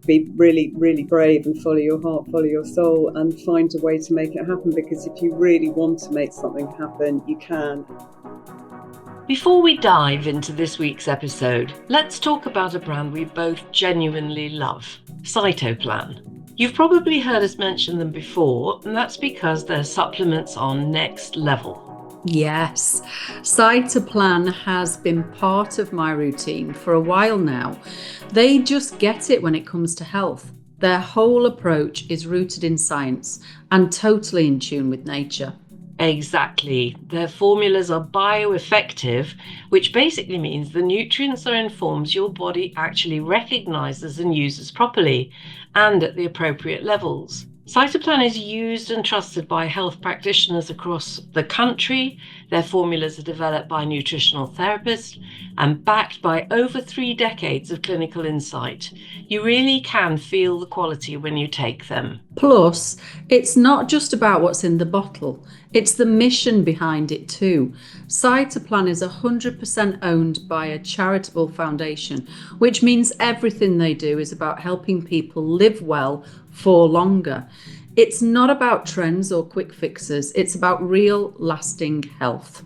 be really, really brave and follow your heart, follow your soul, and find a way to make it happen, because if you really want to make something happen, you can. Before we dive into this week's episode, let's talk about a brand we both genuinely love, Cytoplan. You've probably heard us mention them before, and that's because their supplements are next level. Yes, Cytoplan has been part of my routine for a while now. They just get it when it comes to health. Their whole approach is rooted in science and totally in tune with nature. Exactly. Their formulas are bioeffective, which basically means the nutrients are in forms your body actually recognizes and uses properly and at the appropriate levels. Cytoplan is used and trusted by health practitioners across the country. Their formulas are developed by nutritional therapists and backed by over 3 decades of clinical insight. You really can feel the quality when you take them. Plus, it's not just about what's in the bottle, it's the mission behind it too. Cytoplan is 100% owned by a charitable foundation, which means everything they do is about helping people live well for longer. It's not about trends or quick fixes, it's about real, lasting health.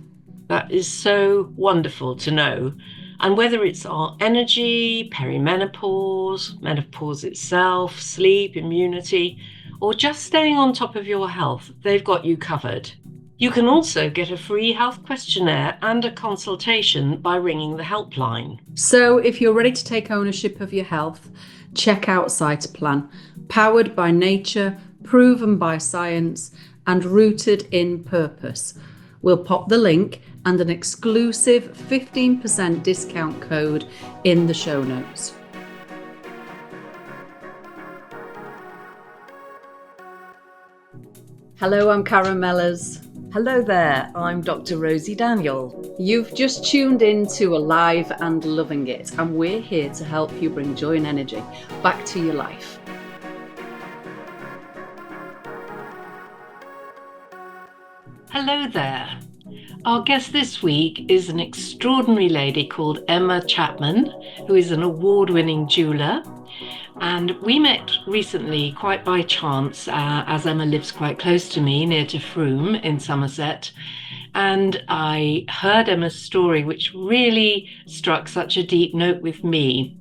That is so wonderful to know. And whether it's our energy, perimenopause, menopause itself, sleep, immunity, or just staying on top of your health, they've got you covered. You can also get a free health questionnaire and a consultation by ringing the helpline. So if you're ready to take ownership of your health, check out Cytoplan, powered by nature, proven by science, and rooted in purpose. We'll pop the link and an exclusive 15% discount code in the show notes. Hello, I'm Caramellas. Hello there, I'm Dr. Rosie Daniel. You've just tuned in to Alive and Loving It, and we're here to help you bring joy and energy back to your life. Hello there. Our guest this week is an extraordinary lady called Emma Chapman, who is an award-winning jeweller. And we met recently quite by chance, as Emma lives quite close to me, near to Frome in Somerset. And I heard Emma's story, which really struck such a deep note with me,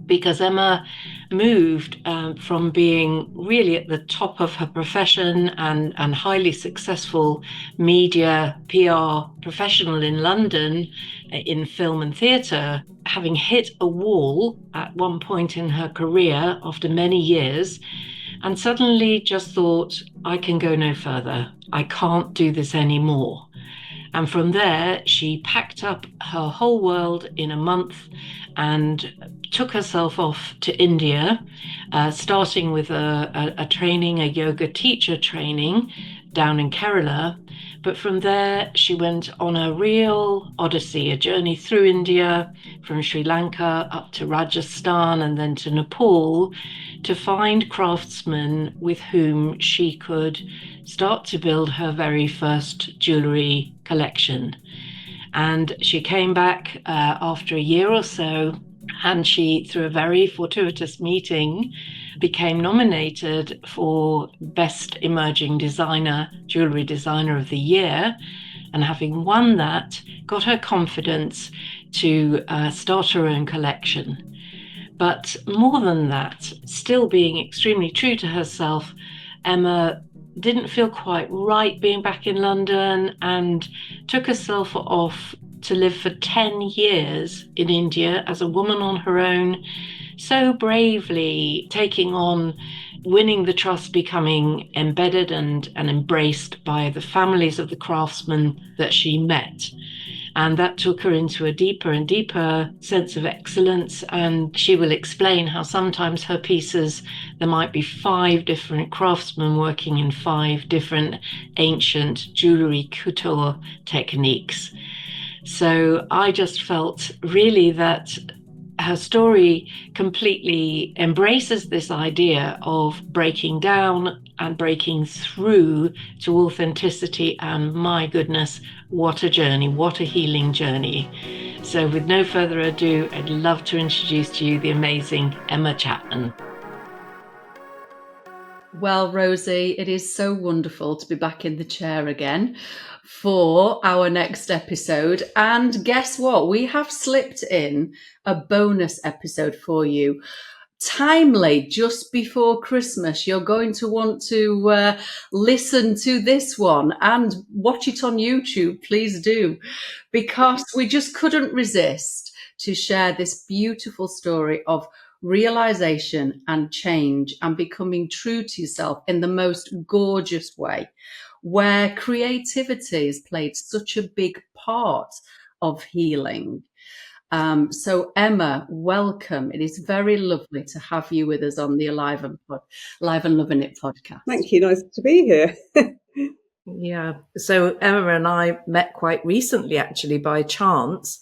because Emma moved from being really at the top of her profession and highly successful media PR professional in London in film and theatre, having hit a wall at one point in her career after many years, and suddenly just thought, I can go no further. I can't do this anymore. And from there, she packed up her whole world in a month and took herself off to India, starting with a training, a yoga teacher training down in Kerala. But from there, she went on a real odyssey, a journey through India, from Sri Lanka up to Rajasthan and then to Nepal, to find craftsmen with whom she could start to build her very first jewellery collection. And she came back after a year or so, and she, through a very fortuitous meeting, became nominated for Best Emerging Designer, Jewellery Designer of the Year. And having won that, got her confidence to start her own collection. But more than that, still being extremely true to herself, Emma didn't feel quite right being back in London and took herself off to live for 10 years in India as a woman on her own, so bravely taking on winning the trust, becoming embedded and embraced by the families of the craftsmen that she met. And that took her into a deeper and deeper sense of excellence. And she will explain how sometimes her pieces, there might be 5 different craftsmen working in 5 different ancient jewellery couture techniques. So I just felt really that her story completely embraces this idea of breaking down and breaking through to authenticity. And my goodness, what a journey, what a healing journey. So with no further ado, I'd love to introduce to you the amazing Emma Chapman. Well, Rosie, it is so wonderful to be back in the chair again for our next episode. And guess what? We have slipped in a bonus episode for you. Timely, just before Christmas. You're going to want to listen to this one and watch it on YouTube. Please do, because we just couldn't resist to share this beautiful story of realization and change and becoming true to yourself in the most gorgeous way, where creativity has played such a big part of healing. So Emma, welcome. It is very lovely to have you with us on the Alive and Loving It podcast. Thank you. Nice to be here. Yeah. So Emma and I met quite recently, actually, by chance.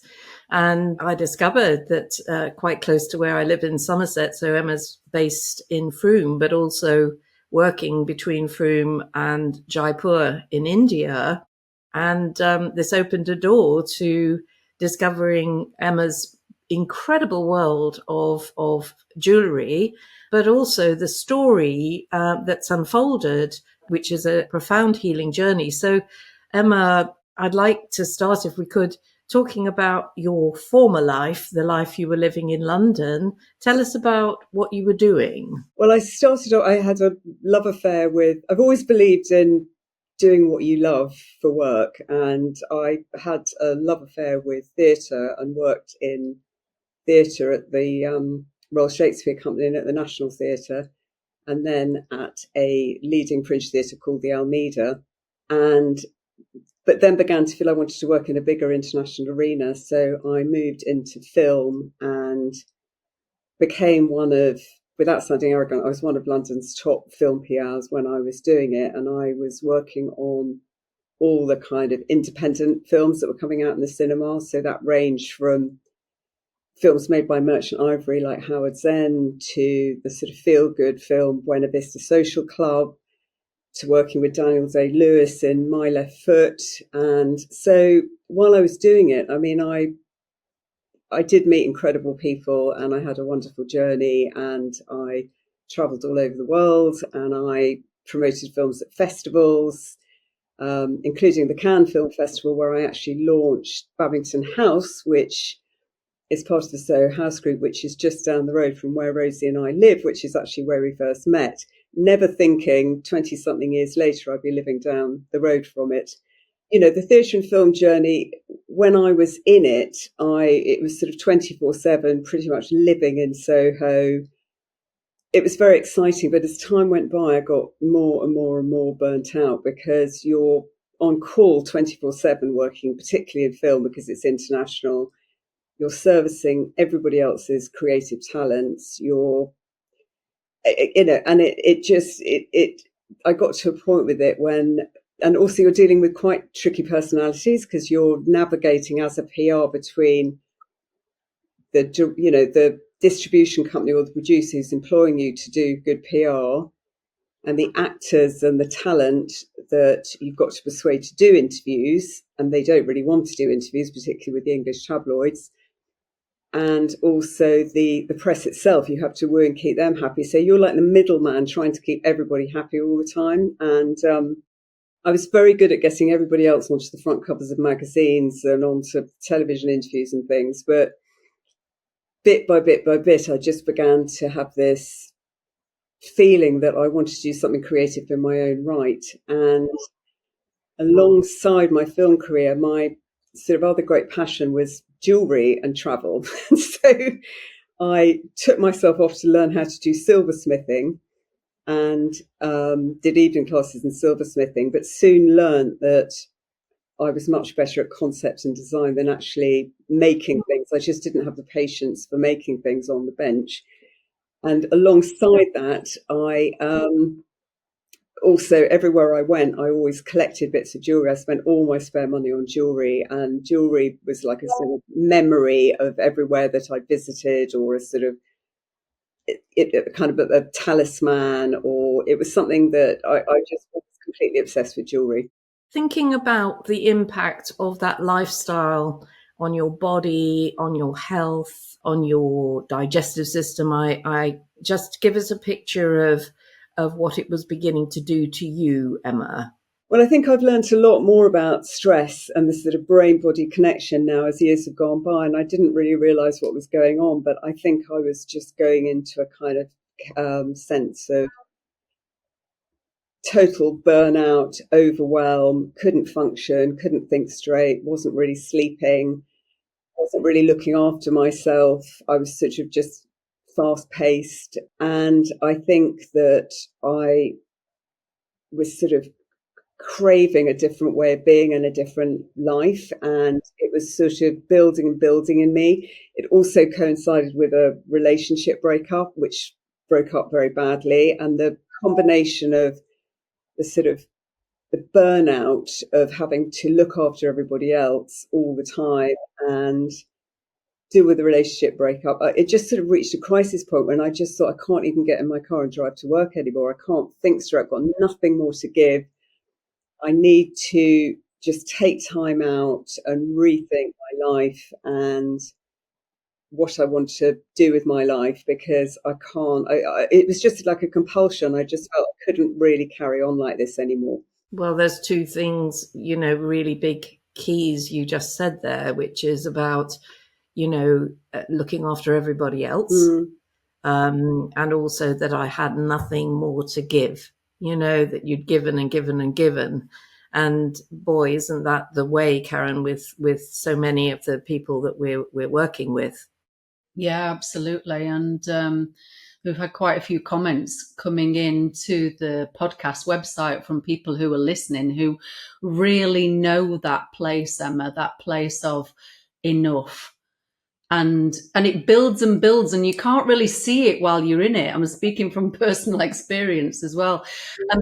And I discovered that quite close to where I live in Somerset, so Emma's based in Frome, but also working between Frome and Jaipur in India. And this opened a door to discovering Emma's incredible world of jewellery, but also the story that's unfolded, which is a profound healing journey. So, Emma, I'd like to start, if we could, talking about your former life, the life you were living in London. Tell us about what you were doing. Well, I had a love affair I've always believed in doing what you love for work. And I had a love affair with theatre and worked in theatre at the Royal Shakespeare Company and at the National Theatre, and then at a leading Fringe theatre called the Almeida. But then began to feel I wanted to work in a bigger international arena. So I moved into film and became without sounding arrogant, I was one of London's top film PRs when I was doing it. And I was working on all the kind of independent films that were coming out in the cinema. So that ranged from films made by Merchant Ivory like Howard Zen to the sort of feel-good film Buena Vista Social Club, to working with Daniel Day-Lewis in My Left Foot. And so while I was doing it, I mean, I did meet incredible people and I had a wonderful journey, and I travelled all over the world and I promoted films at festivals, including the Cannes Film Festival, where I actually launched Babington House, which is part of the Soho House Group, which is just down the road from where Rosie and I live, which is actually where we first met. Never thinking 20-something years later I'd be living down the road from it. You know, the theatre and film journey, when I was in it, it was sort of 24/7, pretty much living in Soho. It was very exciting, but as time went by, I got more and more and more burnt out, because you're on call 24/7 working, particularly in film, because it's international. You're servicing everybody else's creative talents. I got to a point with it and also you're dealing with quite tricky personalities, because you're navigating as a PR between the distribution company or the producer who's employing you to do good PR, and the actors and the talent that you've got to persuade to do interviews, and they don't really want to do interviews, particularly with the English tabloids. And also the press itself, you have to woo and keep them happy. So you're like the middleman trying to keep everybody happy all the time. And I was very good at getting everybody else onto the front covers of magazines and onto television interviews and things. But bit by bit by bit, I just began to have this feeling that I wanted to do something creative in my own right. And alongside my film career, my sort of other great passion was jewellery and travel. So I took myself off to learn how to do silversmithing, and did evening classes in silversmithing, but soon learned that I was much better at concept and design than actually making things. I just didn't have the patience for making things on the bench. And alongside that, I also, everywhere I went, I always collected bits of jewellery. I spent all my spare money on jewellery, and jewellery was like a sort of memory of everywhere that I visited, or a sort of kind of a talisman, or it was something that I just was completely obsessed with jewellery. Thinking about the impact of that lifestyle on your body, on your health, on your digestive system, I just give us a picture of of what it was beginning to do to you, Emma? Well, I think I've learned a lot more about stress and the sort of brain-body connection now as years have gone by, and I didn't really realise what was going on, but I think I was just going into a kind of sense of total burnout, overwhelm, couldn't function, couldn't think straight, wasn't really sleeping, wasn't really looking after myself. I was sort of just fast-paced, and I think that I was sort of craving a different way of being and a different life, and it was sort of building and building in me. It also coincided with a relationship breakup, which broke up very badly, and the combination of the sort of the burnout of having to look after everybody else all the time and deal with the relationship breakup, it just sort of reached a crisis point when I just thought, I can't even get in my car and drive to work anymore. I can't think straight. I've got nothing more to give. I need to just take time out and rethink my life and what I want to do with my life, because I can't. It was just like a compulsion. I just felt I couldn't really carry on like this anymore. Well, there's two things, really big keys you just said there, which is about, looking after everybody else. And also that I had nothing more to give, that you'd given and given and given. And boy, isn't that the way, Karen, with so many of the people that we're working with? Yeah, absolutely. And we've had quite a few comments coming in to the podcast website from people who are listening who really know that place, Emma, that place of enough. And it builds and builds, and you can't really see it while you're in it. I'm speaking from personal experience as well.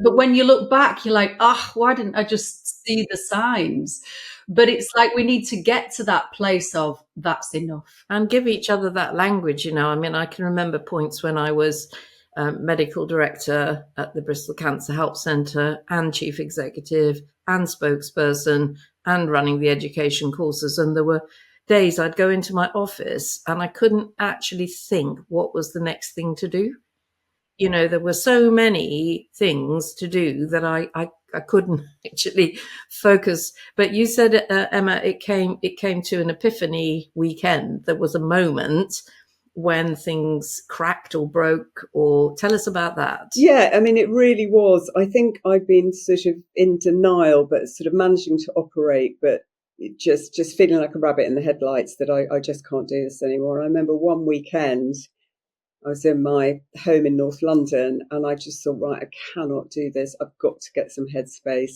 But when you look back, you're like, why didn't I just see the signs? But it's like we need to get to that place of that's enough. And give each other that language, I mean, I can remember points when I was medical director at the Bristol Cancer Help Centre and chief executive and spokesperson and running the education courses. And there were days I'd go into my office and I couldn't actually think what was the next thing to do. There were so many things to do that I couldn't actually focus. But you said, Emma, it came to an Epiphany Weekend. There was a moment when things cracked or broke, or tell us about that. Yeah, I mean, it really was. I think I've been sort of in denial, but sort of managing to operate, but just feeling like a rabbit in the headlights that I just can't do this anymore. I remember one weekend I was in my home in North London and I just thought, right, I cannot do this. I've got to get some headspace.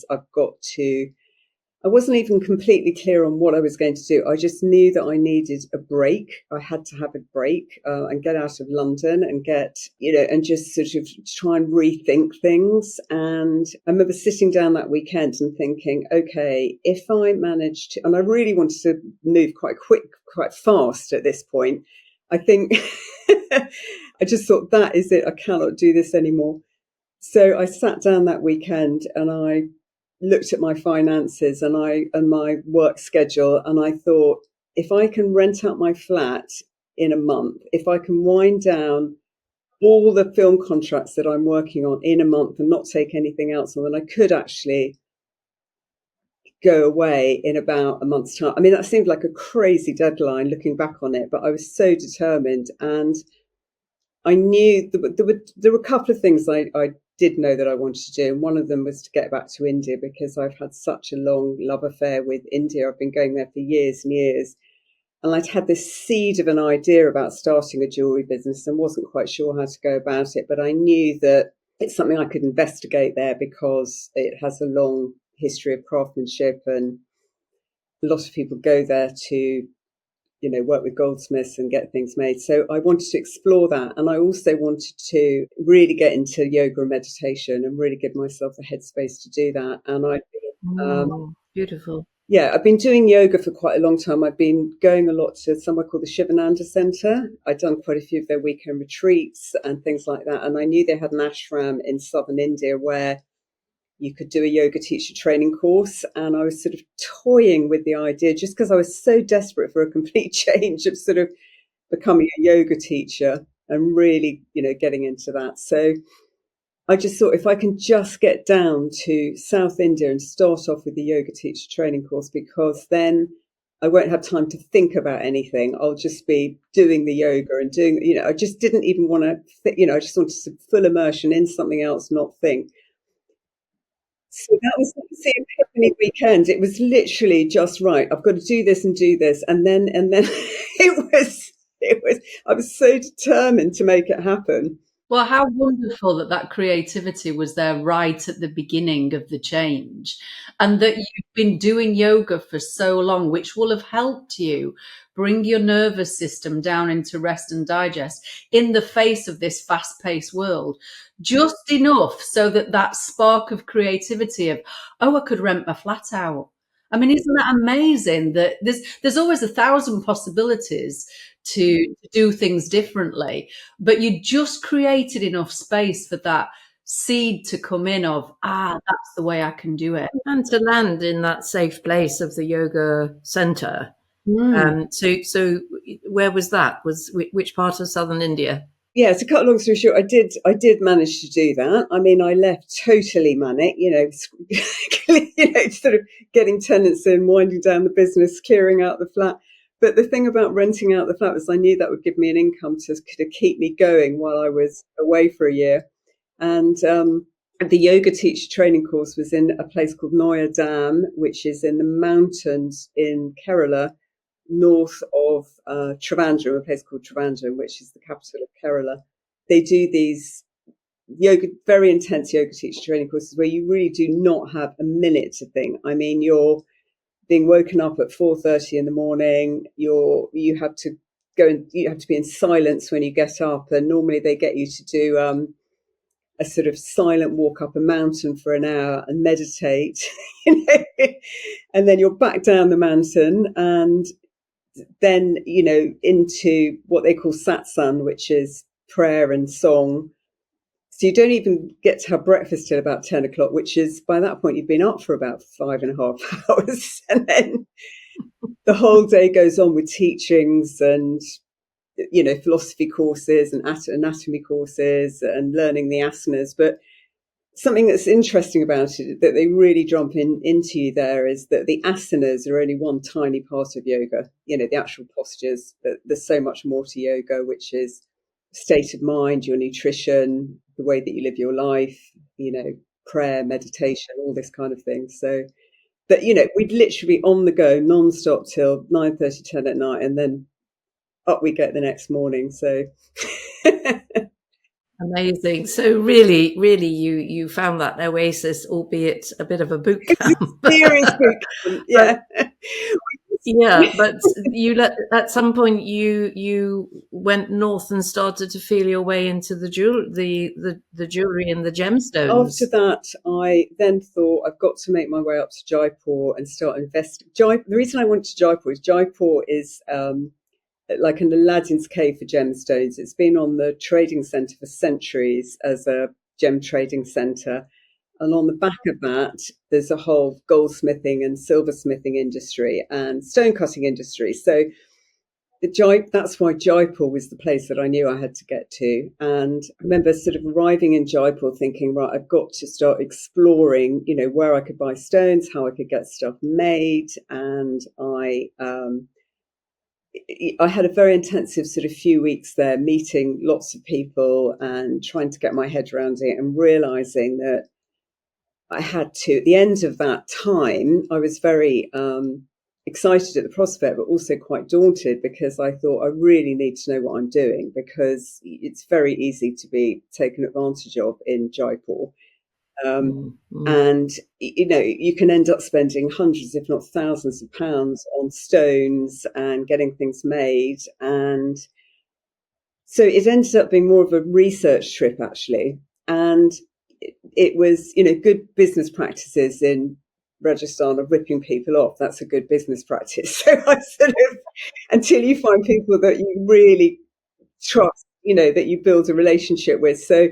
I wasn't even completely clear on what I was going to do. I just knew that I needed a break. I had to have a break and get out of London and and just sort of try and rethink things. And I remember sitting down that weekend and thinking, okay, if I manage to, and I really wanted to move quite fast at this point, I think I just thought, that is it. I cannot do this anymore. So I sat down that weekend and I looked at my finances and my work schedule, and I thought, if I can rent out my flat in a month, if I can wind down all the film contracts that I'm working on in a month and not take anything else on, then I could actually go away in about a month's time. I mean, that seemed like a crazy deadline looking back on it, but I was so determined, and I knew there were a couple of things I did know that I wanted to do. And one of them was to get back to India, because I've had such a long love affair with India. I've been going there for years and years. And I'd had this seed of an idea about starting a jewellery business and wasn't quite sure how to go about it. But I knew that it's something I could investigate there because it has a long history of craftsmanship, and a lot of people go there to work with goldsmiths and get things made. So I wanted to explore that. And I also wanted to really get into yoga and meditation and really give myself the headspace to do that. And beautiful. Yeah, I've been doing yoga for quite a long time. I've been going a lot to somewhere called the Shivananda Centre. I'd done quite a few of their weekend retreats and things like that. And I knew they had an ashram in southern India where you could do a yoga teacher training course. And I was sort of toying with the idea just because I was so desperate for a complete change of sort of becoming a yoga teacher and really, getting into that. So I just thought if I can just get down to South India and start off with the yoga teacher training course, because then I won't have time to think about anything. I'll just be doing the yoga and doing, I just didn't even want to, I just wanted to full immersion in something else, not think. So that was the Epiphany Weekend. It was literally just right. I've got to do this and do this, and then it was. I was so determined to make it happen. Well, how wonderful that that creativity was there right at the beginning of the change, and that you've been doing yoga for so long, which will have helped you bring your nervous system down into rest and digest in the face of this fast-paced world, just enough so that that spark of creativity of, oh, I could rent my flat out. I mean, isn't that amazing that there's always 1,000 possibilities to do things differently, but you just created enough space for that seed to come in of, that's the way I can do it. And to land in that safe place of the yoga center. So where was that? Which part of southern India? Yeah, to cut a long story short, I did manage to do that. I mean, I left totally manic, sort of getting tenants in, winding down the business, clearing out the flat. But the thing about renting out the flat was I knew that would give me an income to keep me going while I was away for a year. And the yoga teacher training course was in a place called Noya Dam, which is in the mountains in Kerala, north of Trivandrum, a place called Trivandrum, which is the capital of Kerala. They do these very intense yoga teacher training courses where you really do not have a minute to think. I mean, you're being woken up at 4:30 in the morning. You have to go and you have to be in silence when you get up, and normally they get you to do a sort of silent walk up a mountain for an hour and meditate, and then you're back down the mountain, and then into what they call satsang, which is prayer and song. So you don't even get to have breakfast till about 10 o'clock, which is, by that point, you've been up for about 5.5 hours. And then the whole day goes on with teachings and, philosophy courses and anatomy courses and learning the asanas. But something that's interesting about it that they really jump into you there is that the asanas are only one tiny part of yoga. The actual postures, there's so much more to yoga, which is state of mind, your nutrition, the way that you live your life, prayer, meditation, all this kind of thing. So, but, we'd literally be on the go non-stop till 9:30, 10 at night, and then up we get the next morning. So amazing. So really, really you found that oasis, albeit a bit of a boot camp. Serious boot camp, yeah. Yeah, but at some point you went north and started to feel your way into the jewelry and the gemstones. After that, I then thought I've got to make my way up to Jaipur and start investing. The reason I went to Jaipur is like an Aladdin's cave for gemstones. It's been on the trading centre for centuries as a gem trading centre. And on the back of that, there's a whole goldsmithing and silversmithing industry and stone cutting industry. So that's why Jaipur was the place that I knew I had to get to. And I remember sort of arriving in Jaipur thinking, right, I've got to start exploring, where I could buy stones, how I could get stuff made. And I had a very intensive sort of few weeks there, meeting lots of people and trying to get my head around it and realizing that I had to, at the end of that time, I was very excited at the prospect, but also quite daunted because I thought I really need to know what I'm doing because it's very easy to be taken advantage of in Jaipur. And, you can end up spending hundreds, if not thousands of pounds on stones and getting things made. And so it ended up being more of a research trip, actually. And it was, good business practices in Rajasthan of ripping people off. That's a good business practice. So I sort of, until you find people that you really trust, that you build a relationship with. So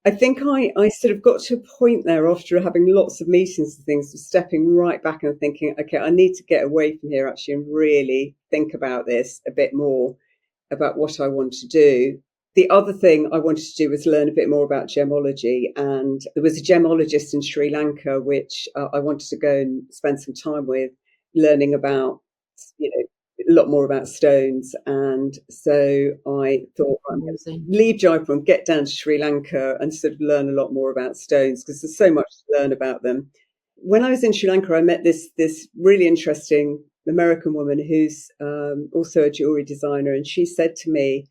I think I sort of got to a point there after having lots of meetings and things, of stepping right back and thinking, okay, I need to get away from here actually and really think about this a bit more, about what I want to do. the other thing I wanted to do was learn a bit more about gemology, and there was a gemologist in Sri Lanka which I wanted to go and spend some time with, learning about, a lot more about stones. And so I thought, I'm going to leave Jaipur and get down to Sri Lanka and sort of learn a lot more about stones, because there's so much to learn about them. When I was in Sri Lanka, I met this really interesting American woman who's also a jewellery designer, and she said to me,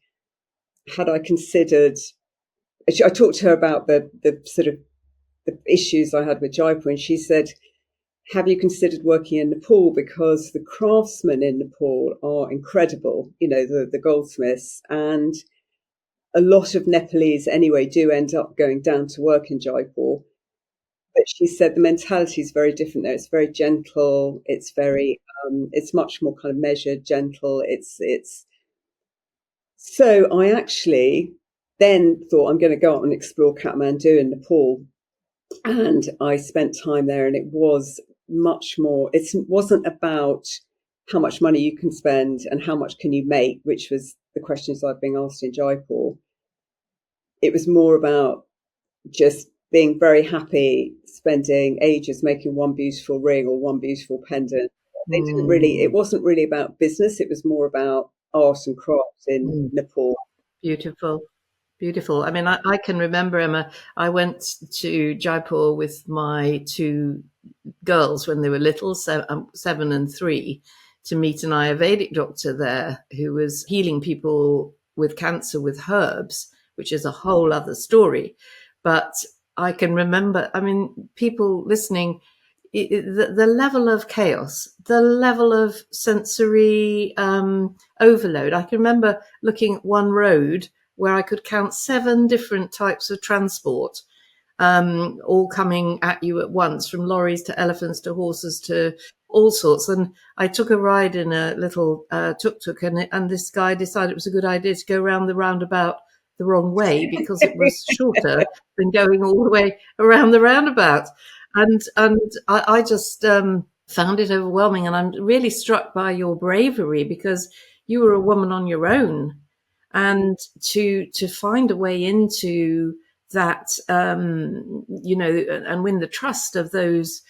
had I considered, I talked to her about the sort of the issues I had with Jaipur, and she said, have you considered working in Nepal? Because the craftsmen in Nepal are incredible, the goldsmiths, and a lot of Nepalese anyway do end up going down to work in Jaipur. But she said the mentality is very different there. It's very gentle. It's very, it's much more kind of measured, gentle. It's. So I actually then thought, I'm going to go out and explore Kathmandu in Nepal. And I spent time there, and it was much more, it wasn't about how much money you can spend and how much can you make, which was the questions I've been asked in Jaipur. It was more about just being very happy, spending ages making one beautiful ring or one beautiful pendant. They didn't really, it wasn't really about business. It was more about art and craft in Nepal. Beautiful. Beautiful. I mean, I can remember, Emma, I went to Jaipur with my two girls when they were little, 7 and 3, to meet an Ayurvedic doctor there who was healing people with cancer with herbs, which is a whole other story. But I can remember, I mean, people listening, the level of chaos, the level of sensory overload. I can remember looking at one road where I could count 7 different types of transport, all coming at you at once, from lorries to elephants to horses to all sorts. And I took a ride in a little tuk-tuk, and this guy decided it was a good idea to go around the roundabout the wrong way because it was shorter than going all the way around the roundabout. And I just found it overwhelming. And I'm really struck by your bravery, because you were a woman on your own, and to find a way into that, and win the trust of those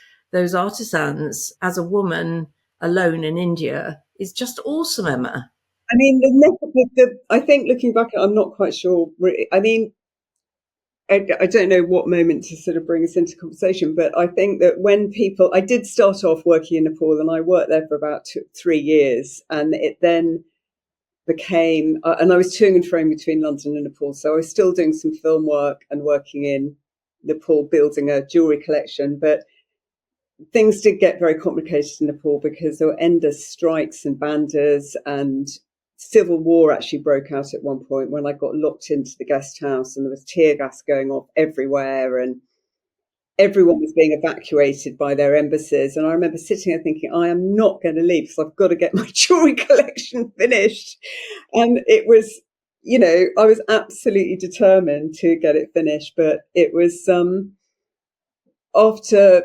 artisans as a woman alone in India is just awesome, Emma. I mean, I think looking back, I'm not quite sure. I mean, I don't know what moment to sort of bring us into conversation, but I think that when I did start off working in Nepal, and I worked there for about 3 years, and it then became, and I was toing and froing between London and Nepal. So I was still doing some film work and working in Nepal, building a jewellery collection. But things did get very complicated in Nepal because there were endless strikes and banders, and civil war actually broke out at one point when I got locked into the guest house, and there was tear gas going off everywhere, and everyone was being evacuated by their embassies. And I remember sitting there thinking, I am not going to leave because I've got to get my jewellery collection finished. And it was, I was absolutely determined to get it finished. But it was after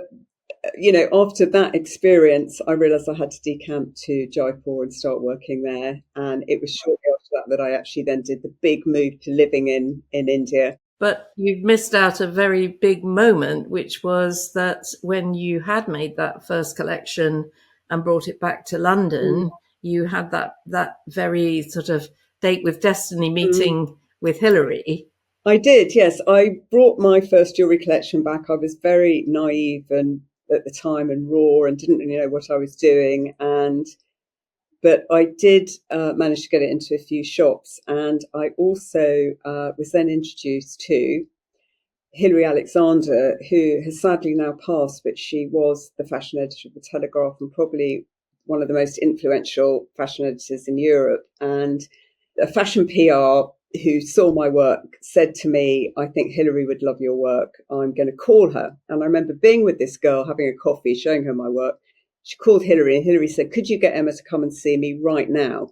that experience, I realised I had to decamp to Jaipur and start working there. And it was shortly after that I actually then did the big move to living in India. But you've missed out a very big moment, which was that when you had made that first collection and brought it back to London, you had that very sort of date with destiny meeting with Hilary. I did, yes. I brought my first jewellery collection back. I was very naive and at the time and raw and didn't really know what I was doing. But I did manage to get it into a few shops. And I also was then introduced to Hilary Alexander, who has sadly now passed, but she was the fashion editor of The Telegraph and probably one of the most influential fashion editors in Europe. And a fashion PR who saw my work said to me, I think Hilary would love your work. I'm going to call her. And I remember being with this girl, having a coffee, showing her my work. She called Hilary, and Hilary said, could you get Emma to come and see me right now?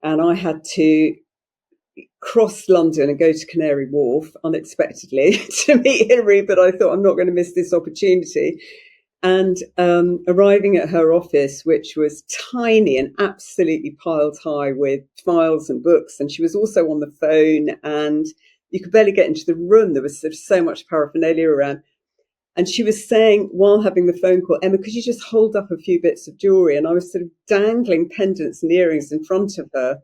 And I had to cross London and go to Canary Wharf unexpectedly to meet Hilary, but I thought I'm not going to miss this opportunity. And arriving at her office, which was tiny and absolutely piled high with files and books, and she was also on the phone, and you could barely get into the room. There was sort of so much paraphernalia around. And she was saying, while having the phone call, Emma, could you just hold up a few bits of jewellery? And I was sort of dangling pendants and earrings in front of her.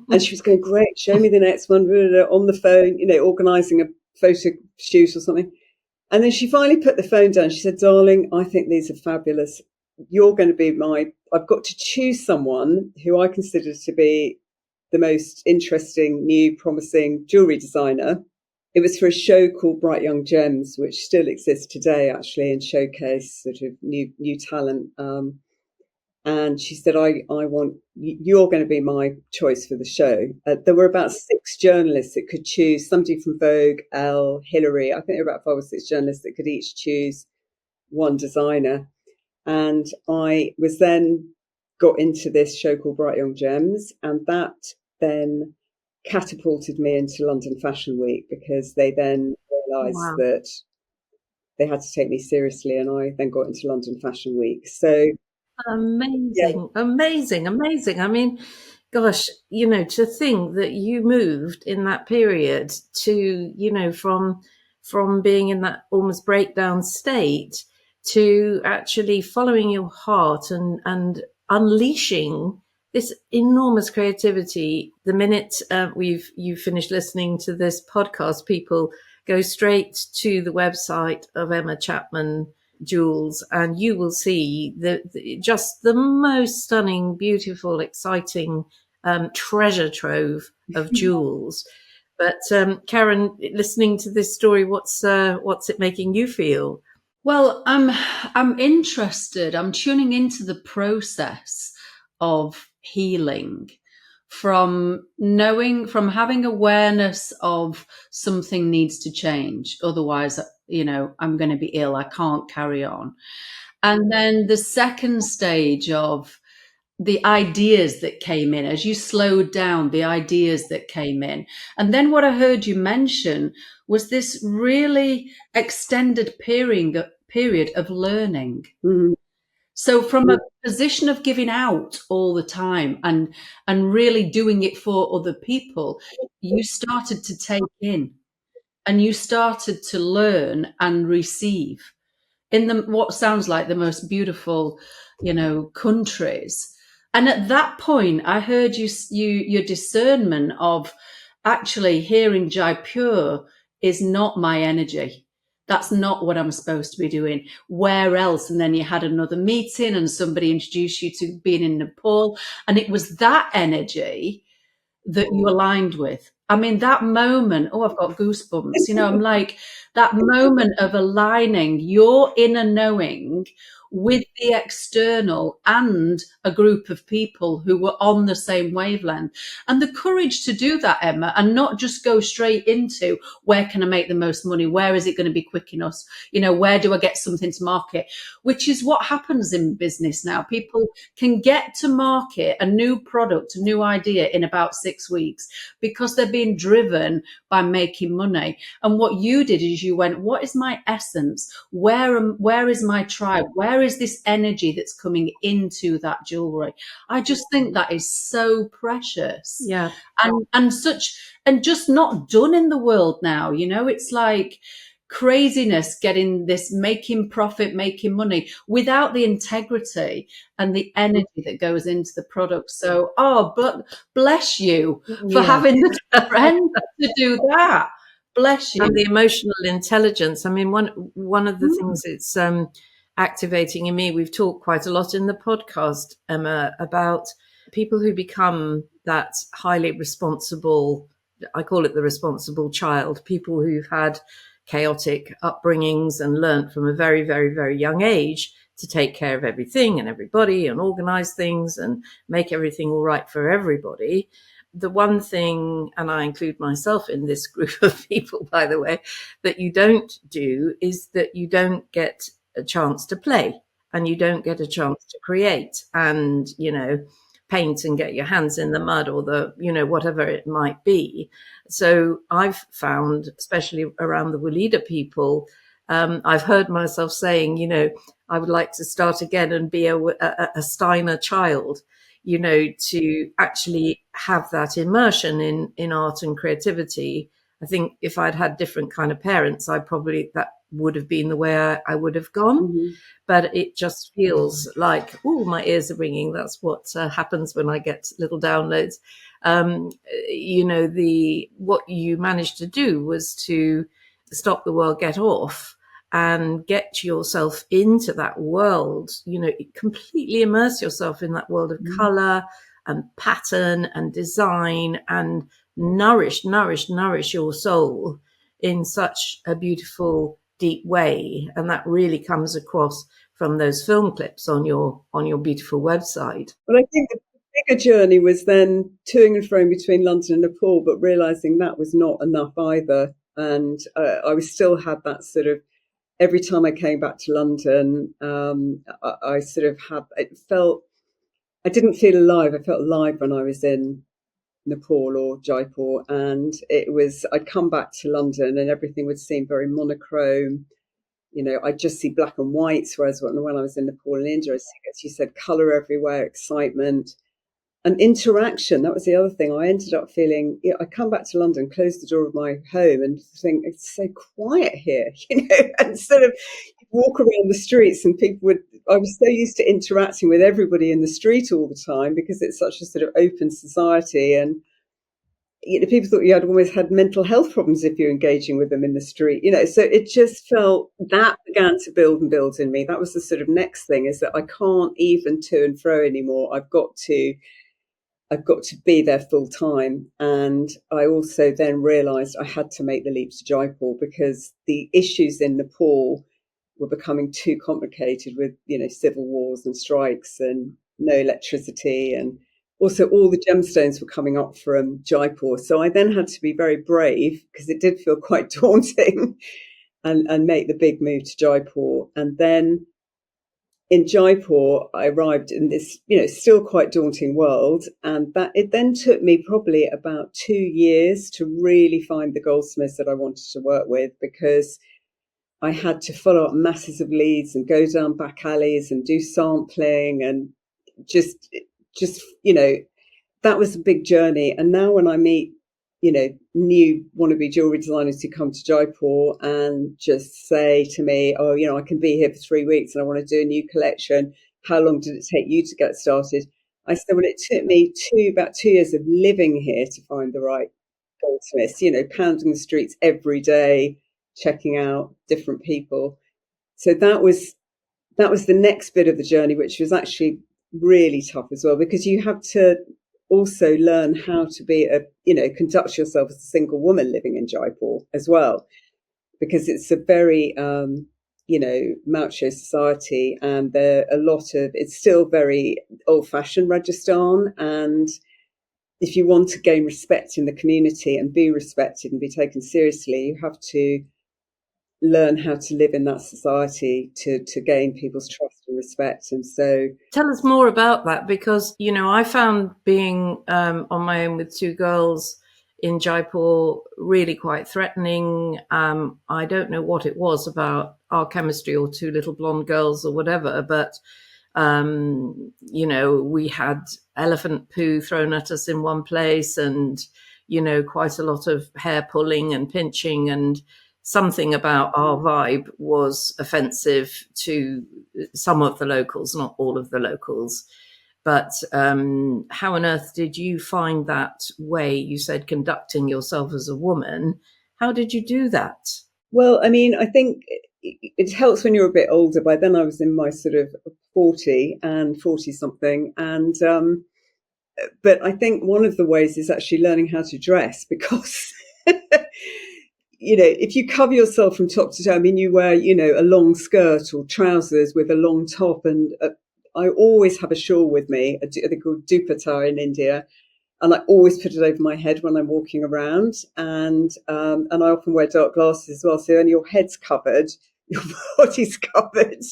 And she was going, great, show me the next one, on the phone, organising a photo shoot or something. And then she finally put the phone down. She said, darling, I think these are fabulous. You're going to be I've got to choose someone who I consider to be the most interesting, new, promising jewellery designer. It was for a show called Bright Young Gems, which still exists today, actually, and showcase sort of new talent. And she said, you're going to be my choice for the show. There were about 6 journalists that could choose, somebody from Vogue, Elle, Hillary. I think there were about 5 or 6 journalists that could each choose one designer. And I was then got into this show called Bright Young Gems, and that then catapulted me into London Fashion Week, because they then realised that they had to take me seriously, and I then got into London Fashion Week. So amazing. I mean, gosh, to think that you moved in that period to, from being in that almost breakdown state to actually following your heart and unleashing this enormous creativity. The minute you finish listening to this podcast, people go straight to the website of Emma Chapman Jewels, and you will see just the most stunning, beautiful, exciting treasure trove of jewels. But Karen, listening to this story, what's it making you feel? Well, I'm interested. I'm tuning into the process of healing from having awareness of something needs to change. Otherwise, I'm going to be ill. I can't carry on. And then the second stage of the ideas that came in as you slowed down, the ideas that came in. And then what I heard you mention was this really extended period of learning. mm-hmm. So from a position of giving out all the time and really doing it for other people, you started to take in and you started to learn and receive in what sounds like the most beautiful, countries. And at that point, I heard your discernment of actually here in Jaipur is not my energy. That's not what I'm supposed to be doing. Where else? And then you had another meeting and somebody introduced you to being in Nepal. And it was that energy that you aligned with. I mean, that moment, I've got goosebumps. I'm like, that moment of aligning your inner knowing with the external and a group of people who were on the same wavelength. And the courage to do that, Emma, and not just go straight into where can I make the most money? Where is it going to be quick enough? Where do I get something to market? Which is what happens in business now. People can get to market a new product, a new idea in about 6 weeks because they're being driven by making money. And what you did is you went, what is my essence? Where is my tribe? Where is this energy that's coming into that jewelry? I just think that is so precious. Yeah. And just not done in the world now. It's like craziness getting this, making profit, making money without the integrity and the energy that goes into the product. So, bless you for having the strength to do that. Bless you. And the emotional intelligence. I mean, one of the things it's activating in me, we've talked quite a lot in the podcast, Emma, about people who become that highly responsible, I call it the responsible child, people who've had chaotic upbringings and learnt from a very, very, very young age to take care of everything and everybody and organize things and make everything all right for everybody. The one thing, and I include myself in this group of people, by the way, that you don't do is that you don't get a chance to play and you don't get a chance to create and, paint and get your hands in the mud or whatever it might be. So I've found, especially around the Walida people, I've heard myself saying, I would like to start again and be a Steiner child, to actually have that immersion in art and creativity. I think if I'd had different kind of parents, that would have been the way I would have gone. Mm-hmm. But it just feels like, oh, my ears are ringing. That's what happens when I get little downloads. What you managed to do was to stop the world, get off, and get yourself into that world, completely immerse yourself in that world of color and pattern and design, and nourish your soul in such a beautiful, deep way. And that really comes across from those film clips on your beautiful website. But I think the bigger journey was then toing and froing between London and Nepal, but realizing that was not enough either. And I was still had that sort of, every time I came back to London, I sort of had, I didn't feel alive. I felt alive when I was in Nepal or Jaipur. And I'd come back to London and everything would seem very monochrome. I'd just see black and whites, whereas when I was in Nepal and India, as you said, colour everywhere, excitement. And interaction, that was the other thing. I ended up feeling, I come back to London, close the door of my home and think, it's so quiet here, and sort of walk around the streets and I was so used to interacting with everybody in the street all the time because it's such a sort of open society. And people thought you had almost had mental health problems if you're engaging with them in the street, so it just felt that began to build and build in me. That was the sort of next thing, is that I can't even to and fro anymore. I've got to be there full time. And I also then realized I had to make the leap to Jaipur because the issues in Nepal were becoming too complicated with, civil wars and strikes and no electricity. And also all the gemstones were coming up from Jaipur. So I then had to be very brave because it did feel quite daunting and make the big move to Jaipur. And then in Jaipur, I arrived in this, still quite daunting world. And that it then took me probably about 2 years to really find the goldsmiths that I wanted to work with, because I had to follow up masses of leads and go down back alleys and do sampling and just, that was a big journey. And now when I meet, new wannabe jewellery designers who come to Jaipur and just say to me, oh, I can be here for 3 weeks and I want to do a new collection. How long did it take you to get started? I said, well, it took me about 2 years of living here to find the right goldsmiths, pounding the streets every day, checking out different people. So that was the next bit of the journey, which was actually really tough as well, because you have to also learn how to be conduct yourself as a single woman living in Jaipur as well, because it's a very, macho society, and it's still very old fashioned Rajasthan. And if you want to gain respect in the community and be respected and be taken seriously, you have to learn how to live in that society to gain people's trust and respect. And so tell us more about that, because I found being on my own with 2 girls in Jaipur really quite threatening. I don't know what it was about our chemistry, or 2 little blonde girls or whatever, but we had elephant poo thrown at us in one place, and quite a lot of hair pulling and pinching, and something about our vibe was offensive to some of the locals, not all of the locals. But how on earth did you find that way? You said conducting yourself as a woman. How did you do that? Well, I mean, I think it helps when you're a bit older. By then I was in my sort of 40 something. And, but I think one of the ways is actually learning how to dress, because if you cover yourself from top to toe, I mean, you wear, a long skirt or trousers with a long top. And I always have a shawl with me, they're called dupatta in India. And I always put it over my head when I'm walking around. And I often wear dark glasses as well. So then your head's covered, your body's covered.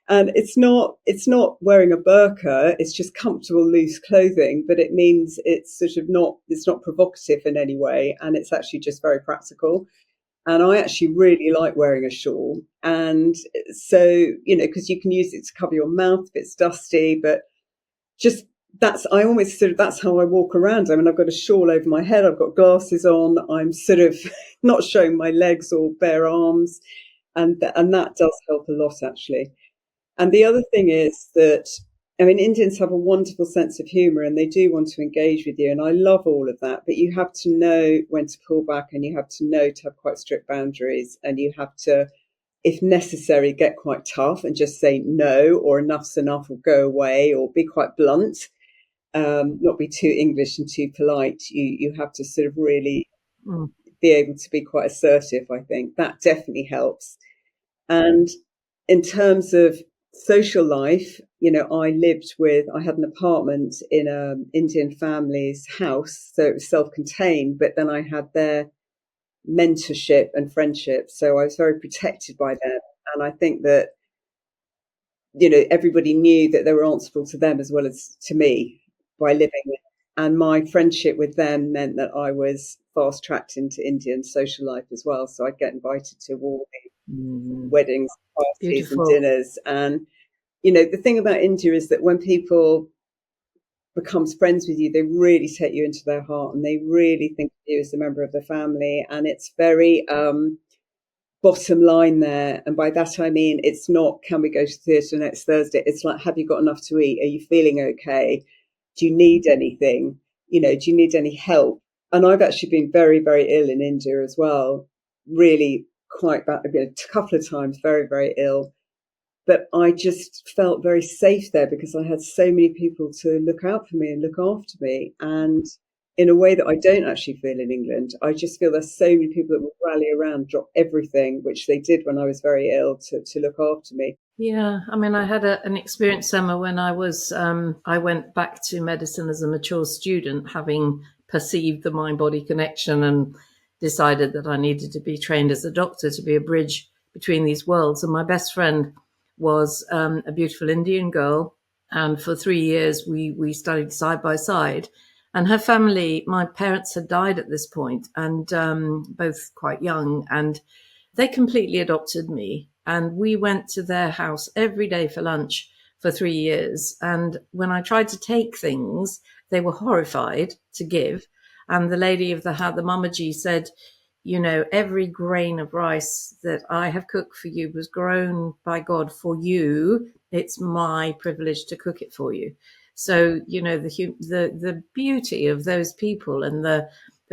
And it's not wearing a burqa. It's just comfortable, loose clothing, but it means it's not provocative in any way. And it's actually just very practical. And I actually really like wearing a shawl. And so, because you can use it to cover your mouth if it's dusty, but just I almost sort of, that's how I walk around. I mean, I've got a shawl over my head, I've got glasses on, I'm sort of not showing my legs or bare arms. And that does help a lot, actually. And the other thing is that, I mean, Indians have a wonderful sense of humour and they do want to engage with you. And I love all of that. But you have to know when to pull back and you have to know to have quite strict boundaries. And you have to, if necessary, get quite tough and just say no, or enough's enough, or go away, or be quite blunt, not be too English and too polite. You have to sort of really be able to be quite assertive, I think. That definitely helps. And in terms of social life, I had an apartment in an Indian family's house, so it was self-contained, but then I had their mentorship and friendship, so I was very protected by them. And I think that, everybody knew that they were answerable to them as well as to me by living there. And my friendship with them meant that I was fast-tracked into Indian social life as well, so I'd get invited to all the weddings, parties, Beautiful. and dinners. And the thing about India is that when people becomes friends with you, they really take you into their heart and they really think of you as a member of the family. And it's very bottom line there. And by that, I mean, it's not, can we go to theatre next Thursday? It's like, have you got enough to eat? Are you feeling okay? Do you need anything? Do you need any help? And I've actually been very, very ill in India as well. Really quite bad, a couple of times, very, very ill. But I just felt very safe there because I had so many people to look out for me and look after me. And in a way that I don't actually feel in England, I just feel there's so many people that will rally around, drop everything, which they did when I was very ill, to look after me. Yeah, I mean, I had an experience, Emma, when I went back to medicine as a mature student, having perceived the mind-body connection and decided that I needed to be trained as a doctor to be a bridge between these worlds. And my best friend was a beautiful Indian girl. And for 3 years, we studied side by side. And her family, my parents had died at this point, and both quite young, and they completely adopted me. And we went to their house every day for lunch for 3 years. And when I tried to take things, they were horrified to give. And the lady of the Mamaji said, every grain of rice that I have cooked for you was grown by God for you. It's my privilege to cook it for you. So, the beauty of those people and the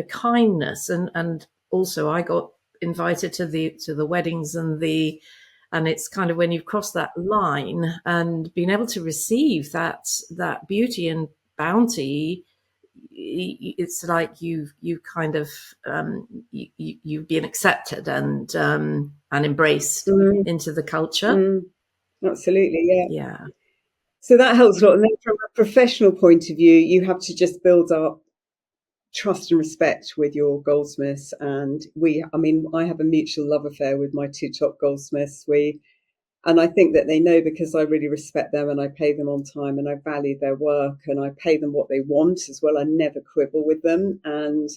kindness, and also I got invited to the weddings and it's kind of when you've crossed that line and been able to receive that beauty and bounty, it's like you've kind of you've been accepted and embraced into the culture. Absolutely, yeah. So that helps a lot. And then from a professional point of view, you have to just build up trust and respect with your goldsmiths. And I have a mutual love affair with my two top goldsmiths. And I think that they know, because I really respect them and I pay them on time and I value their work and I pay them what they want as well. I never quibble with them, and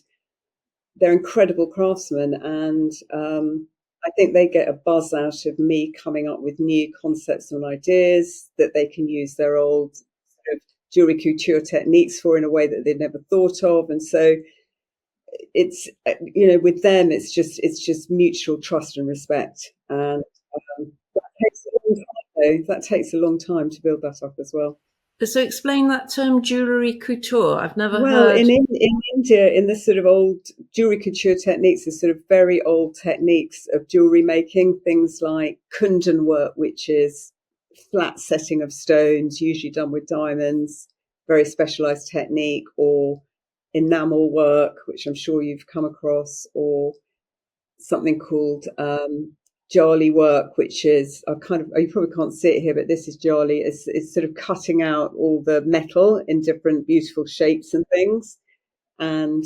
they're incredible craftsmen. And I think they get a buzz out of me coming up with new concepts and ideas that they can use their old sort of jewellery couture techniques for in a way that they'd never thought of. And so it's, with them, it's just mutual trust and respect. And that takes a long time to build that up as well. So explain that term, jewellery couture. I've never heard. Well, in India, in the sort of old jewellery couture techniques, the sort of very old techniques of jewellery making, things like kundan work, which is flat setting of stones, usually done with diamonds, very specialised technique, or enamel work, which I'm sure you've come across, or something called Jewellery work, which is you probably can't see it here, but this is Jewellery. It's sort of cutting out all the metal in different beautiful shapes and things. And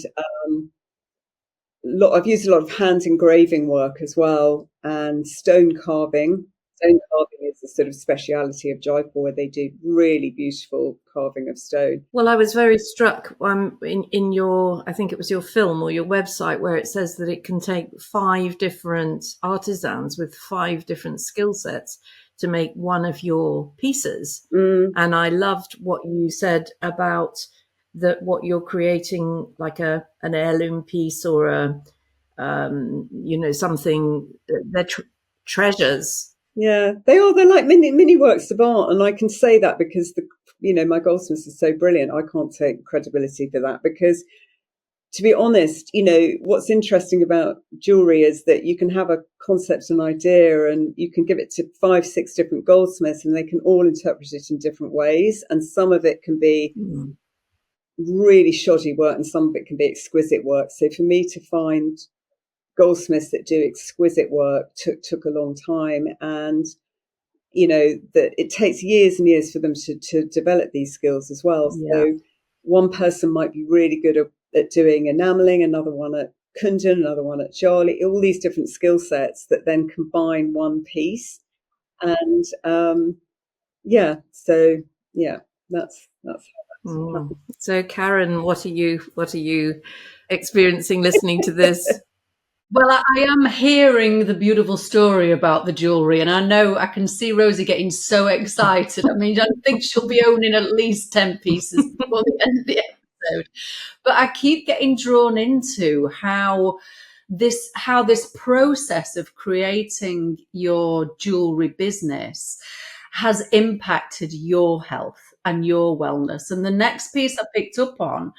I've used a lot of hand engraving work as well, and stone carving. Stone carving is the sort of speciality of Jaipur, where they do really beautiful carving of stone. Well, I was very struck in your, I think it was your film or your website, where it says that it can take 5 different artisans with 5 different skill sets to make one of your pieces. And I loved what you said about what you're creating, like an heirloom piece or a something. They're treasures. Yeah, they are. They're like mini works of art, and I can say that because my goldsmiths are so brilliant. I can't take credibility for that because, to be honest, what's interesting about jewellery is that you can have a concept, an idea, and you can give it to 5, 6 different goldsmiths, and they can all interpret it in different ways. And some of it can be really shoddy work, and some of it can be exquisite work. So for me to find goldsmiths that do exquisite work took a long time, and that it takes years and years for them to develop these skills as well. Yeah. So one person might be really good at doing enameling, another one at kundan, another one at jewellery, all these different skill sets that then combine one piece. And that's So Karen, what are you experiencing listening to this? Well, I am hearing the beautiful story about the jewellery, and I know I can see Rosie getting so excited. I mean, I think she'll be owning at least 10 pieces before the end of the episode. But I keep getting drawn into how this process of creating your jewellery business has impacted your health and your wellness. And the next piece I picked up on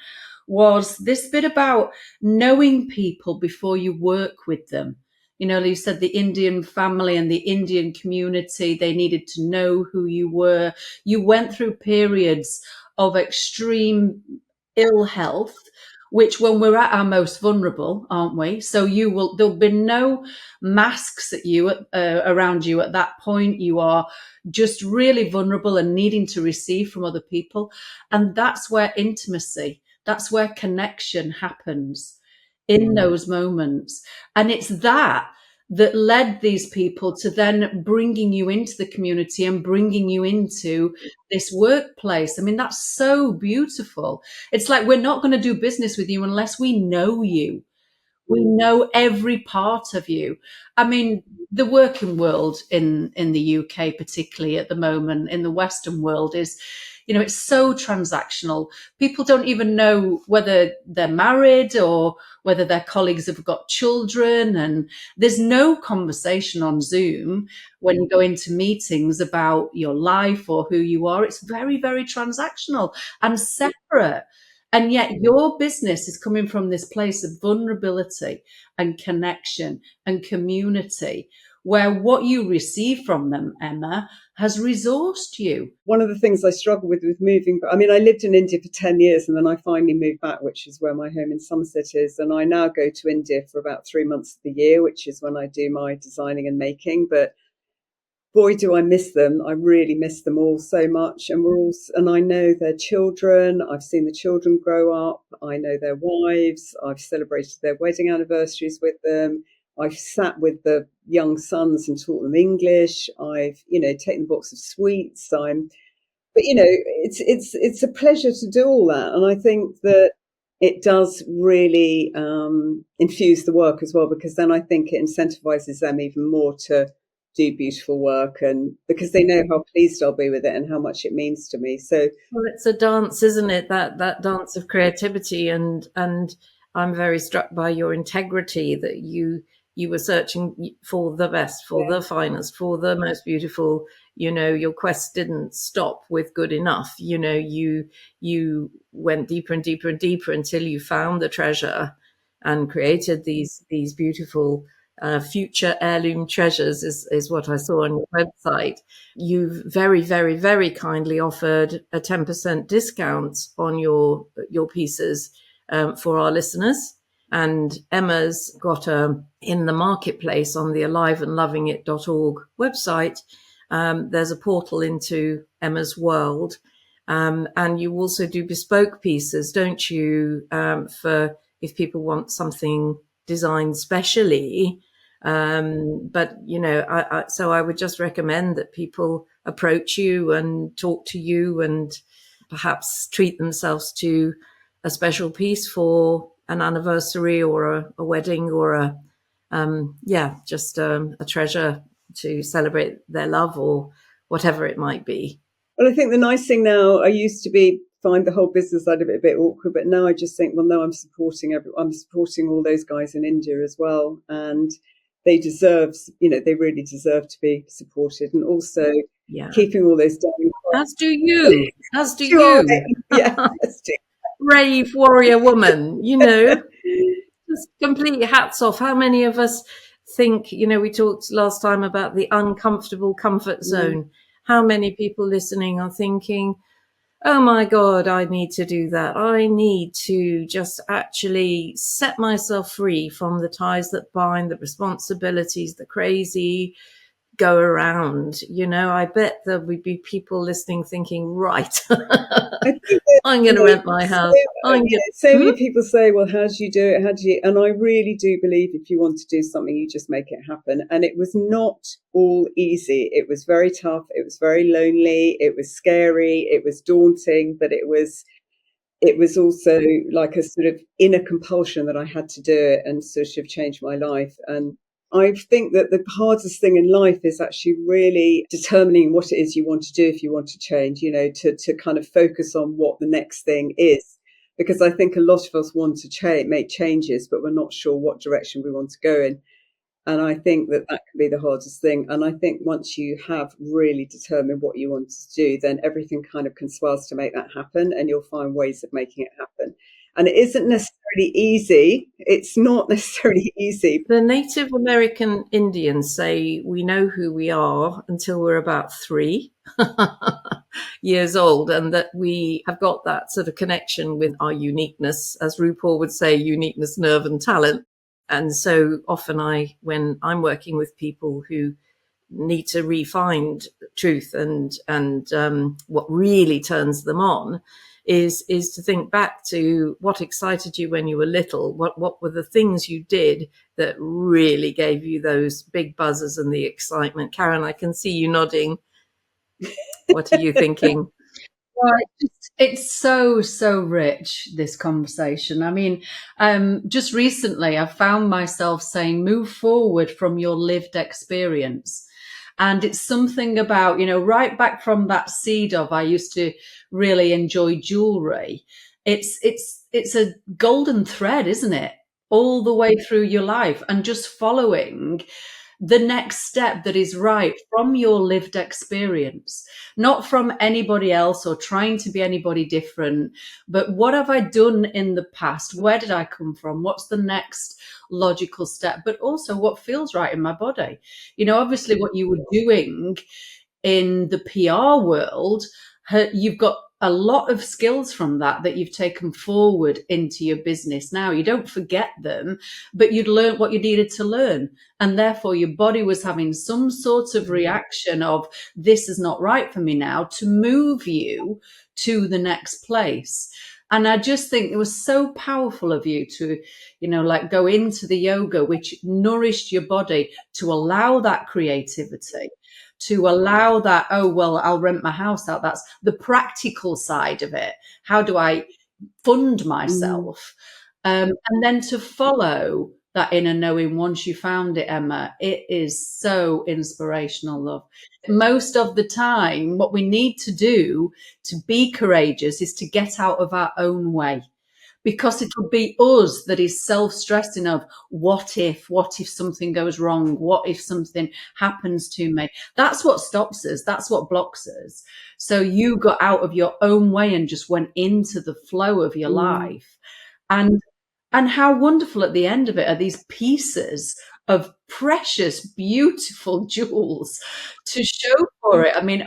was this bit about knowing people before you work with them. You said the Indian family and the Indian community, they needed to know who you were. You went through periods of extreme ill health, which when we're at our most vulnerable, aren't we? So there'll be no masks at you, around you at that point. You are just really vulnerable and needing to receive from other people. And that's where intimacy, that's where connection happens in those moments. And it's that led these people to then bringing you into the community and bringing you into this workplace. I mean, that's so beautiful. It's like, we're not going to do business with you unless we know you. We know every part of you. I mean, the working world in the UK, particularly at the moment, in the Western world, is, it's so transactional. People don't even know whether they're married or whether their colleagues have got children. And there's no conversation on Zoom when you go into meetings about your life or who you are. It's very, very transactional and separate. And yet your business is coming from this place of vulnerability and connection and community, where what you receive from them, Emma, has resourced you. One of the things I struggle with moving, I mean, I lived in India for 10 years and then I finally moved back, which is where my home in Somerset is. And I now go to India for about 3 months of the year, which is when I do my designing and making. But boy, do I miss them. I really miss them all so much. And I know their children. I've seen the children grow up. I know their wives. I've celebrated their wedding anniversaries with them. I've sat with the young sons and taught them English. I've, taken a box of sweets. It's a pleasure to do all that. And I think that it does really infuse the work as well, because then I think it incentivizes them even more to do beautiful work, and because they know how pleased I'll be with it and how much it means to me. So, well, it's a dance, isn't it? That dance of creativity, and I'm very struck by your integrity, that you were searching for the best, for the finest, for the most beautiful. Your quest didn't stop with good enough. You went deeper and deeper and deeper until you found the treasure and created these beautiful future heirloom treasures, is what I saw on your website. You've very, very, very kindly offered a 10% discount on your pieces for our listeners. And Emma's got in the marketplace on the aliveandlovingit.org website, there's a portal into Emma's world. And you also do bespoke pieces, don't you, for if people want something designed specially. But, so I would just recommend that people approach you and talk to you and perhaps treat themselves to a special piece for an anniversary or a wedding or just a treasure to celebrate their love or whatever it might be. Well, I think the nice thing now, I used to find the whole business side of it a bit awkward, but now I just think, well, no, I'm supporting all those guys in India as well, and they really deserve to be supported, and also keeping all those down. As do you. Yeah, brave warrior woman, just complete hats off. How many of us think, we talked last time about the uncomfortable comfort zone. How many people listening are thinking, oh my God, I need to do that. I need to just actually set myself free from the ties that bind, the responsibilities, the crazy go around. I bet there would be people listening thinking, right, I'm going to rent my house. So many people say, well, how do you do it? And I really do believe if you want to do something, you just make it happen. And it was not all easy. It was very tough. It was very lonely. It was scary. It was daunting, but it was also like a sort of inner compulsion that I had to do it and sort of change my life. And I think that the hardest thing in life is actually really determining what it is you want to do if you want to change, to kind of focus on what the next thing is. Because I think a lot of us want to make changes, but we're not sure what direction we want to go in. And I think that can be the hardest thing. And I think once you have really determined what you want to do, then everything kind of conspires to make that happen, and you'll find ways of making it happen. And it isn't necessarily easy. It's not necessarily easy. The Native American Indians say we know who we are until we're about 3 years old, and that we have got that sort of connection with our uniqueness, as RuPaul would say, uniqueness, nerve and talent. And so often when I'm working with people who need to refine truth and what really turns them on is to think back to what excited you when you were little. What were the things you did that really gave you those big buzzes and the excitement? Karen, I can see you nodding. What are you thinking? Well, it's so rich, this conversation. I mean, just recently I found myself saying, move forward from your lived experience. And it's something about, right back from that seed of, I used to really enjoy jewellery. It's a golden thread, isn't it? All the way through your life, and just following the next step that is right from your lived experience, not from anybody else or trying to be anybody different, but what have I done in the past? Where did I come from? What's the next logical step? But also what feels right in my body. Obviously what you were doing in the PR world, you've got a lot of skills from that you've taken forward into your business now. You don't forget them, but you'd learned what you needed to learn. And therefore your body was having some sort of reaction of, this is not right for me now, to move you to the next place. And I just think it was so powerful of you to, go into the yoga, which nourished your body, to allow that creativity, to allow that, oh, well, I'll rent my house out. That's the practical side of it. How do I fund myself? And then to follow that inner knowing once you found it, Emma, it is so inspirational, love. Most of the time, what we need to do to be courageous is to get out of our own way. Because it will be us that is self-stressing of what if something goes wrong? What if something happens to me? That's what stops us. That's what blocks us. So you got out of your own way and just went into the flow of your life. And how wonderful at the end of it are these pieces of precious, beautiful jewels to show for it. I mean,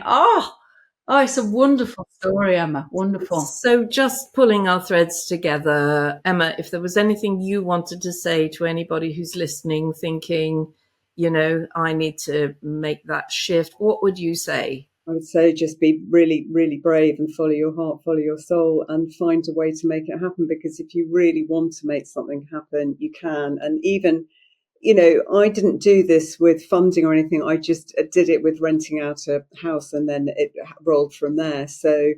it's a wonderful story, Emma. Wonderful. So just pulling our threads together, Emma, if there was anything you wanted to say to anybody who's listening, thinking, I need to make that shift, what would you say? I would say just be really, really brave and follow your heart, follow your soul, and find a way to make it happen. Because if you really want to make something happen, you can. And even I didn't do this with funding or anything. I just did it with renting out a house, and then it rolled from there. So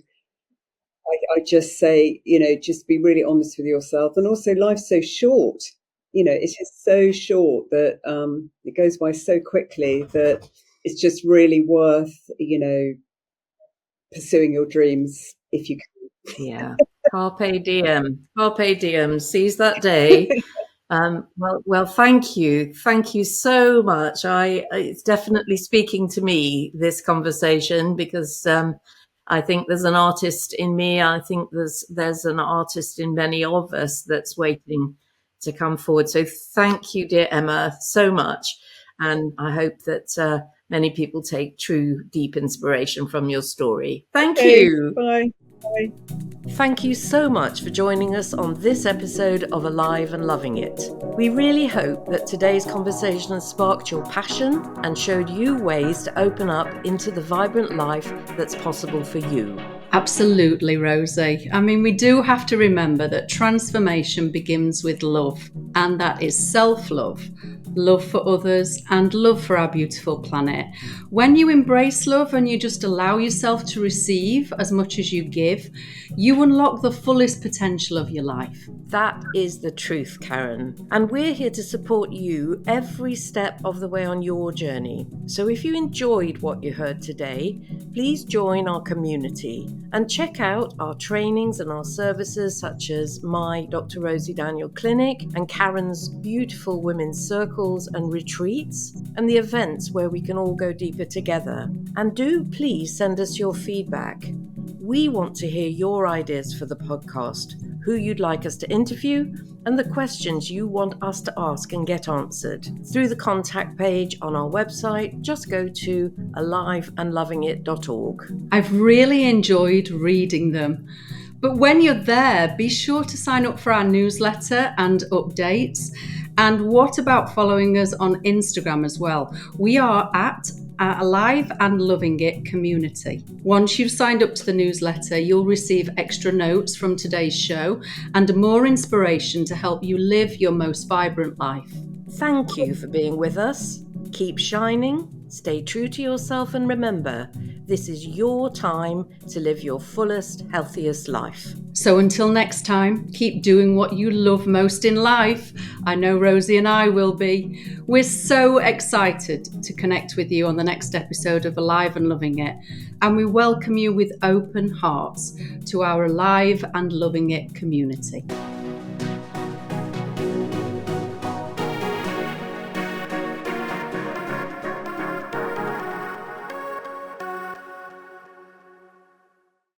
I just say, just be really honest with yourself. And also, life's so short. It is so short that it goes by so quickly that it's just really worth, pursuing your dreams if you can. Yeah. Carpe diem, seize that day. Well, thank you so much. It's definitely speaking to me, this conversation, because I think there's an artist in me. I think there's an artist in many of us that's waiting to come forward. So thank you, dear Emma, so much, and I hope that many people take true, deep inspiration from your story. Thank you. Bye. Bye. Thank you so much for joining us on this episode of Alive and Loving It. We really hope that today's conversation has sparked your passion and showed you ways to open up into the vibrant life that's possible for you. Absolutely, Rosie. I mean, we do have to remember that transformation begins with love, and that is self-love. Love for others and love for our beautiful planet. When you embrace love and you just allow yourself to receive as much as you give, you unlock the fullest potential of your life. That is the truth, Karen. And we're here to support you every step of the way on your journey. So if you enjoyed what you heard today, please join our community and check out our trainings and our services, such as my Dr. Rosie Daniel Clinic and Karen's beautiful women's circles and retreats, and the events where we can all go deeper together. And do please send us your feedback. We want to hear your ideas for the podcast, who you'd like us to interview, and the questions you want us to ask and get answered. Through the contact page on our website, just go to aliveandlovingit.org. I've really enjoyed reading them. But when you're there, be sure to sign up for our newsletter and updates. And what about following us on Instagram as well? We are at Alive and Loving It Community. Once you've signed up to the newsletter, you'll receive extra notes from today's show and more inspiration to help you live your most vibrant life. Thank you for being with us. Keep shining, stay true to yourself, and remember, this is your time to live your fullest, healthiest life. So until next time, keep doing what you love most in life. I know Rosie and I will be. We're so excited to connect with you on the next episode of Alive and Loving It. And we welcome you with open hearts to our Alive and Loving It community.